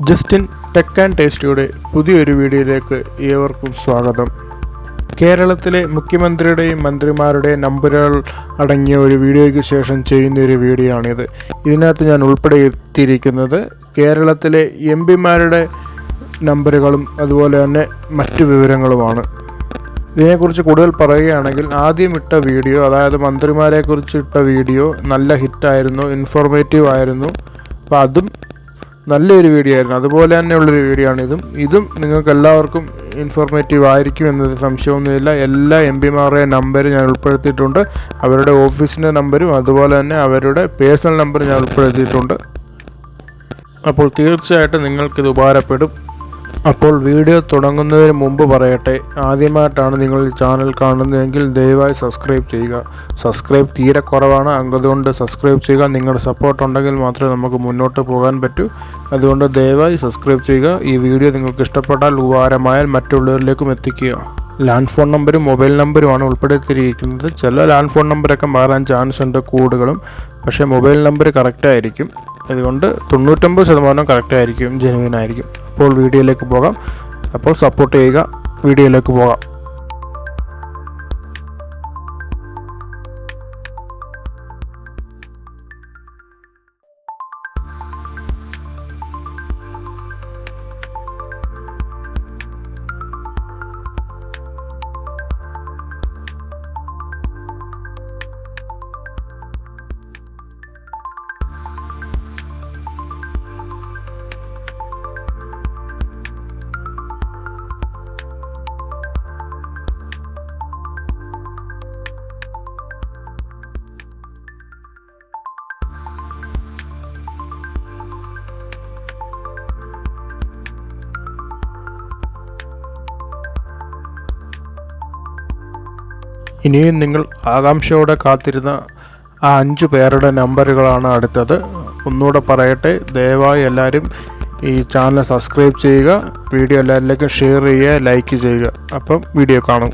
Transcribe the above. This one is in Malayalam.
ജസ്റ്റിൻ ടെക് ആൻഡ് ടേസ്റ്റിയുടെ പുതിയൊരു വീഡിയോയിലേക്ക് ഏവർക്കും സ്വാഗതം. കേരളത്തിലെ മുഖ്യമന്ത്രിയുടെയും മന്ത്രിമാരുടെയും നമ്പറുകൾ അടങ്ങിയ ഒരു വീഡിയോയ്ക്ക് ശേഷം ചെയ്യുന്നൊരു വീഡിയോ ആണിത്. ഇതിനകത്ത് ഞാൻ ഉൾപ്പെടുത്തിയിരിക്കുന്നത് കേരളത്തിലെ എംപിമാരുടെ നമ്പറുകളും അതുപോലെ തന്നെ മറ്റു വിവരങ്ങളുമാണ്. ഇതിനെക്കുറിച്ച് കൂടുതൽ പറയുകയാണെങ്കിൽ ആദ്യം ഇട്ട വീഡിയോ, അതായത് മന്ത്രിമാരെക്കുറിച്ച് ഇട്ട വീഡിയോ നല്ല ഹിറ്റായിരുന്നു, ഇൻഫോർമേറ്റീവ് ആയിരുന്നു. അപ്പോൾ അതും നല്ലൊരു വീഡിയോ ആയിരുന്നു. അതുപോലെ തന്നെയുള്ളൊരു വീഡിയോ ആണ് ഇതും നിങ്ങൾക്ക് എല്ലാവർക്കും ഇൻഫോർമേറ്റീവ് ആയിരിക്കും എന്നൊരു സംശയമൊന്നുമില്ല. എല്ലാ എംപിമാരുടെയും നമ്പർ ഞാൻ ഉൾപ്പെടുത്തിയിട്ടുണ്ട്, അവരുടെ ഓഫീസിൻ്റെ നമ്പരും അതുപോലെ തന്നെ അവരുടെ പേഴ്സണൽ നമ്പർ ഞാൻ ഉൾപ്പെടുത്തിയിട്ടുണ്ട്. അപ്പോൾ തീർച്ചയായിട്ടും നിങ്ങൾക്കിത് ഉപകാരപ്പെടും. അപ്പോൾ വീഡിയോ തുടങ്ങുന്നതിന് മുമ്പ് പറയട്ടെ, ആദ്യമായിട്ടാണ് നിങ്ങൾ ഈ ചാനൽ കാണുന്നതെങ്കിൽ ദയവായി സബ്സ്ക്രൈബ് ചെയ്യുക. സബ്സ്ക്രൈബ് തീരെ കുറവാണ്, അതുകൊണ്ട് സബ്സ്ക്രൈബ് ചെയ്യുക. നിങ്ങളുടെ സപ്പോർട്ട് ഉണ്ടെങ്കിൽ മാത്രമേ നമുക്ക് മുന്നോട്ട് പോകാൻ പറ്റൂ. അതുകൊണ്ട് ദയവായി സബ്സ്ക്രൈബ് ചെയ്യുക. ഈ വീഡിയോ നിങ്ങൾക്ക് ഇഷ്ടപ്പെട്ടാൽ ഉപകാരമായാൽ മറ്റുള്ളവരിലേക്കും എത്തിക്കുക. ലാൻഡ് ഫോൺ നമ്പരും മൊബൈൽ നമ്പറുമാണ് ഉൾപ്പെടുത്തിയിരിക്കുന്നത്. ചില ലാൻഡ് ഫോൺ നമ്പറൊക്കെ മാറാൻ ചാൻസ് ഉണ്ട് കൂടുതലും, പക്ഷേ മൊബൈൽ നമ്പർ കറക്റ്റായിരിക്കും. അതുകൊണ്ട് 99% കറക്റ്റായിരിക്കും, ജെനുവിൻ ആയിരിക്കും. അപ്പോൾ വീഡിയോയിലേക്ക് പോകാം. അപ്പോൾ സപ്പോർട്ട് ചെയ്യുക. വീഡിയോയിലേക്ക് പോകാം. ഇനിയും നിങ്ങൾ ആകാംക്ഷയോടെ കാത്തിരുന്ന ആ 5 പേരുടെ നമ്പറുകളാണ് അടുത്തത്. ഒന്നുകൂടെ പറയട്ടെ, ദയവായി എല്ലാവരും ഈ ചാനൽ സബ്സ്ക്രൈബ് ചെയ്യുക, വീഡിയോ എല്ലാവരിലേക്കും ഷെയർ ചെയ്യുക, ലൈക്ക് ചെയ്യുക. അപ്പം വീഡിയോ കാണും.